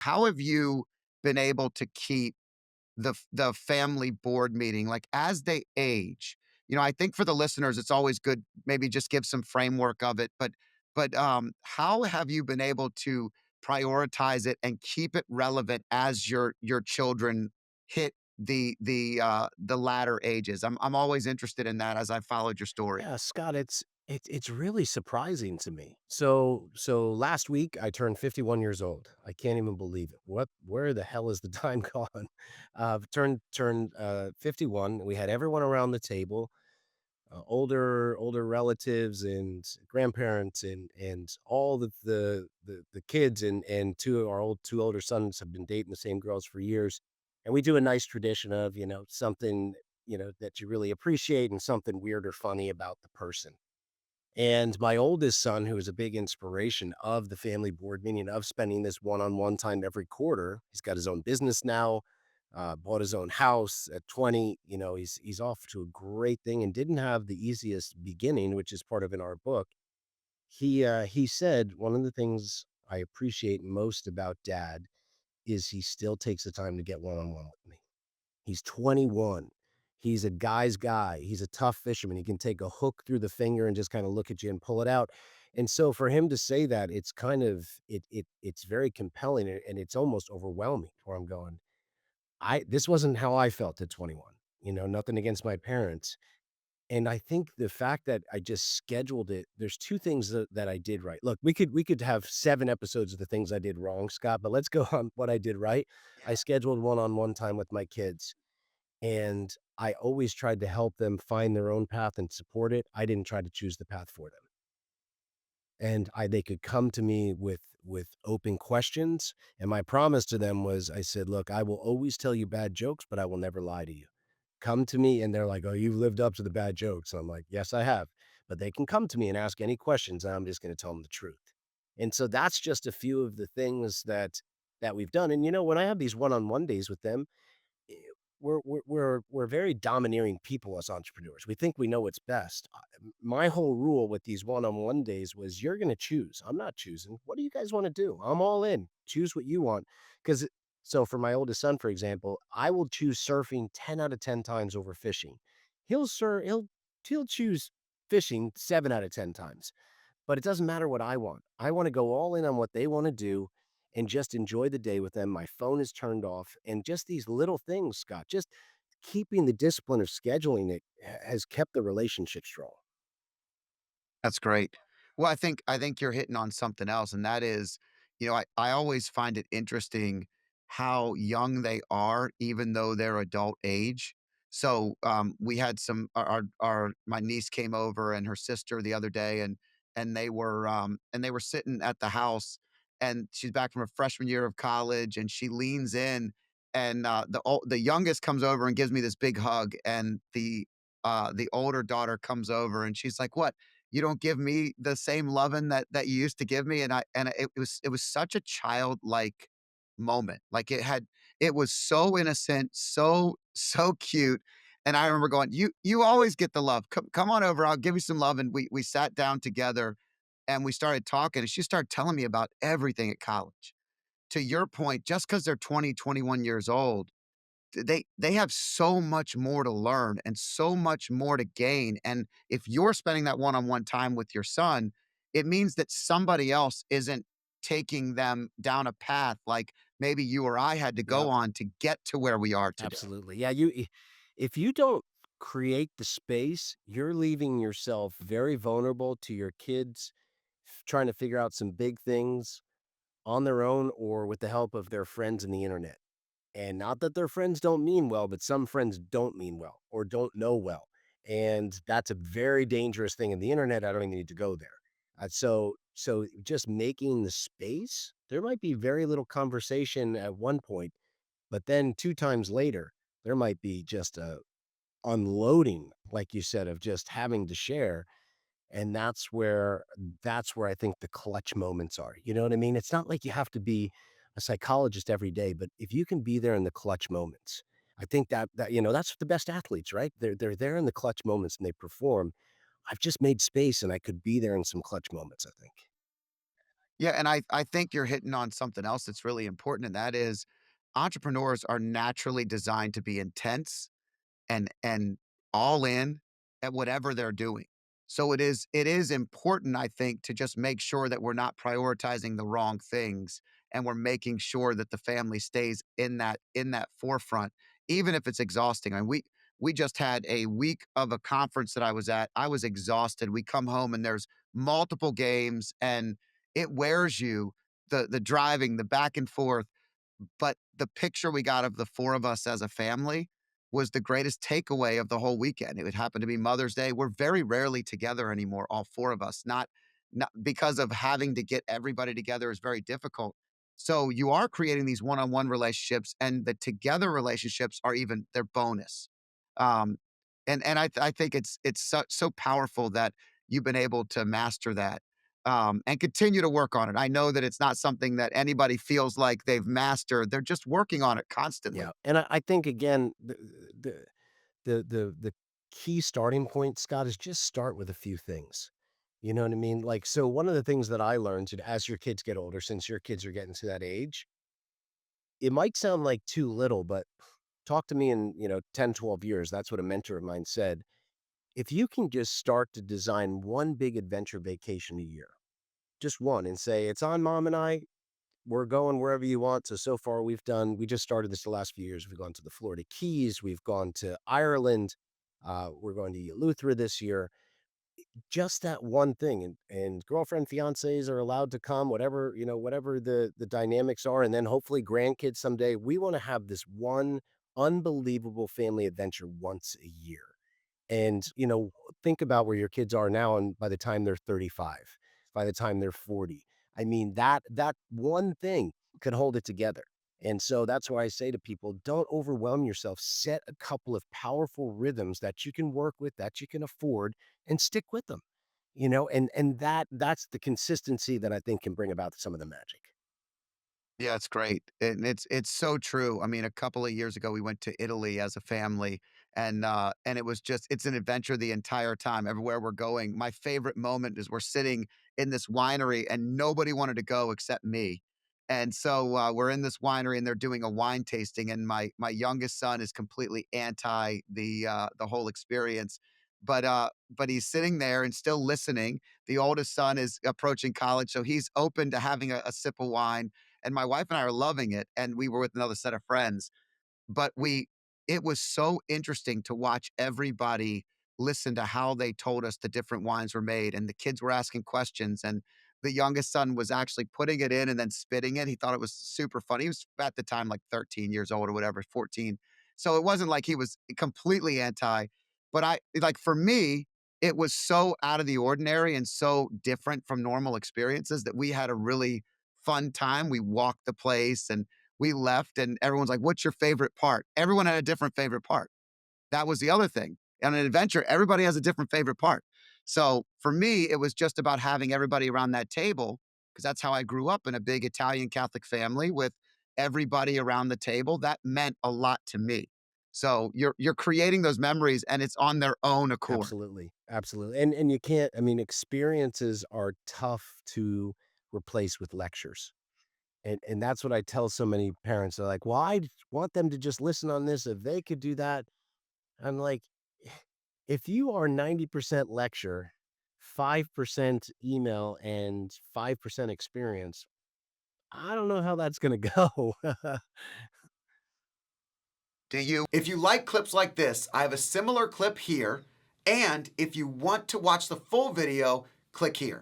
How have you been able to keep the family board meeting, like, as they age? I think for the listeners, it's always good, maybe just give some framework of it, but how have you been able to prioritize it and keep it relevant as your children hit the latter ages? I'm always interested in that as I followed your story. Yeah, Scott, it's really surprising to me. So last week I turned 51 years old. I can't even believe it. Where the hell is the time gone? Turned 51. We had everyone around the table, older relatives and grandparents and all the kids and two older sons have been dating the same girls for years. And we do a nice tradition of, something, that you really appreciate and something weird or funny about the person. And my oldest son, who is a big inspiration of the family board meeting, of spending this one-on-one time every quarter, he's got his own business now, bought his own house at 20. He's off to a great thing and didn't have the easiest beginning, which is part of in our book. He said, "One of the things I appreciate most about dad is he still takes the time to get one-on-one with me." He's 21. He's a guy's guy. He's a tough fisherman. He can take a hook through the finger and just kinda look at you and pull it out. And so for him to say that, it's kind of it's very compelling, and it's almost overwhelming where I'm going, this wasn't how I felt at 21, nothing against my parents. And I think the fact that I just scheduled it, there's 2 things that I did right. Look, we could have 7 episodes of the things I did wrong, Scott, but let's go on what I did right. I scheduled one-on-one time with my kids. And I always tried to help them find their own path and support it. I didn't try to choose the path for them. And they could come to me with open questions, and my promise to them was, I said, "Look, I will always tell you bad jokes, but I will never lie to you. Come to me," and they're like, "Oh, you've lived up to the bad jokes." I'm like, "Yes, I have." But they can come to me and ask any questions, and I'm just gonna tell them the truth. And so that's just a few of the things that we've done. And, when I have these one-on-one days with them, eh, we're very domineering people as entrepreneurs. We think we know what's best. My whole rule with these one-on-one days was, you're going to choose. I'm not choosing. What do you guys want to do? I'm all in. Choose what you want. Because so for my oldest son, for example, I will choose surfing 10 out of 10 times over fishing. He'll sir he'll choose fishing 7 out of 10 times. But it doesn't matter what I want. I wanna go all in on what they wanna do and just enjoy the day with them. My phone is turned off, and just these little things, Scott, just keeping the discipline of scheduling it has kept the relationship strong. That's great. Well, I think you're hitting on something else, and that is, I always find it interesting how young they are, even though they're adult age. So, we had some our my niece came over and her sister the other day, and they were sitting at the house, and she's back from her freshman year of college, and she leans in, and the youngest comes over and gives me this big hug, and the older daughter comes over, and she's like, "What? You don't give me the same loving that you used to give me?" And it was such a childlike moment. Like, it was so innocent, so cute. And I remember going, "You always get the love. Come on over, I'll give you some love." And we sat down together and we started talking, and she started telling me about everything at college. To your point, just because they're 20, 21 years old, they have so much more to learn and so much more to gain. And if you're spending that one-on-one time with your son, it means that somebody else isn't taking them down a path like maybe you or I had to go Yep, on to get to where we are today. absolutely. Yeah, if you don't create the space, you're leaving yourself very vulnerable to your kids trying to figure out some big things on their own or with the help of their friends in the internet. And not that their friends don't mean well, but some friends don't mean well or don't know well. And that's a very dangerous thing in the internet. I don't even need to go there. So just making the space, there might be very little conversation at one point, but then 2 times later, there might be just a unloading, like you said, of just having to share. And that's where I think the clutch moments are, you know what I mean? It's not like you have to be a psychologist every day, but if you can be there in the clutch moments, I think that's the best athletes, right? They're there in the clutch moments and they perform. I've just made space and I could be there in some clutch moments, I think. Yeah, and I think you're hitting on something else that's really important, and that is entrepreneurs are naturally designed to be intense and all in at whatever they're doing. So it is important, I think, to just make sure that we're not prioritizing the wrong things and we're making sure that the family stays in that forefront, even if it's exhausting. And we just had a week of a conference that I was at. I was exhausted. We come home and there's multiple games and it wears you, the driving, the back and forth, but the picture we got of the 4 of us as a family was the greatest takeaway of the whole weekend. It would happen to be Mother's Day. We're very rarely together anymore, all 4 of us, not because of having to get everybody together is very difficult. So you are creating these one-on-one relationships, and the together relationships are even they're bonus. Um, and I think it's so powerful that you've been able to master that and continue to work on it. I know that it's not something that anybody feels like they've mastered. They're just working on it Yeah, constantly. and I think again, the the key starting point, Scott, is just start with a few things. You know what I mean? Like, so one of the things that I learned as your kids get older, since your kids are getting to that age, it might sound like too little, but talk to me in, 10, 12 years. That's what a mentor of mine said. If you can just start to design one big adventure vacation a year, just one, and say, it's on mom and I, we're going wherever you want. So far we just started this the last few years. We've gone to the Florida Keys, we've gone to Ireland, we're going to Eleuthera this year. Just that one thing, and girlfriend, fiancés are allowed to come, whatever, whatever the dynamics are, and then hopefully grandkids someday. We wanna have this one unbelievable family adventure once a year. And, think about where your kids are now and by the time they're 35, by the time they're 40. I mean, that one thing could hold it together. And so that's why I say to people, don't overwhelm yourself. Set a couple of powerful rhythms that you can work with, that you can afford, and stick with them. And that's the consistency that I think can bring about some of the magic. Yeah, it's great, and it's so true. I mean, a couple of years ago, we went to Italy as a family, and it was just it's an adventure the entire time, everywhere we're going. My favorite moment is we're sitting in this winery, and nobody wanted to go except me, and so, we're in this winery, and they're doing a wine tasting, and my youngest son is completely anti the whole experience, but he's sitting there and still listening. The oldest son is approaching college, so he's open to having a sip of wine, and my wife and I are loving it, and we were with another set of friends, but we it was so interesting to watch everybody listen to how they told us the different wines were made, and the kids were asking questions, and the youngest son was actually putting it in and then spitting it. He thought it was super funny. He was at the time like 13 years old or whatever, 14. So it wasn't like he was completely anti, but I like for me, it was so out of the ordinary and so different from normal experiences that we had a really fun time. We walked the place and we left and everyone's like, "What's your favorite part?" Everyone had a different favorite part. That was the other thing. On an adventure, everybody has a different favorite part. So for me, it was just about having everybody around that table because that's how I grew up in a big Italian Catholic family with everybody around the table. That meant a lot to me. So you're creating those memories and it's on their own accord. Absolutely, absolutely, and you can't, I mean, experiences are tough to replace with lectures, and that's what I tell so many parents. They're like, "Well, I want them to just listen on this, if they could do that." I'm like, "If you are 90% lecture, 5% email, and 5% experience, I don't know how that's gonna go." Do you? If you like clips like this, I have a similar clip here. And if you want to watch the full video, click here.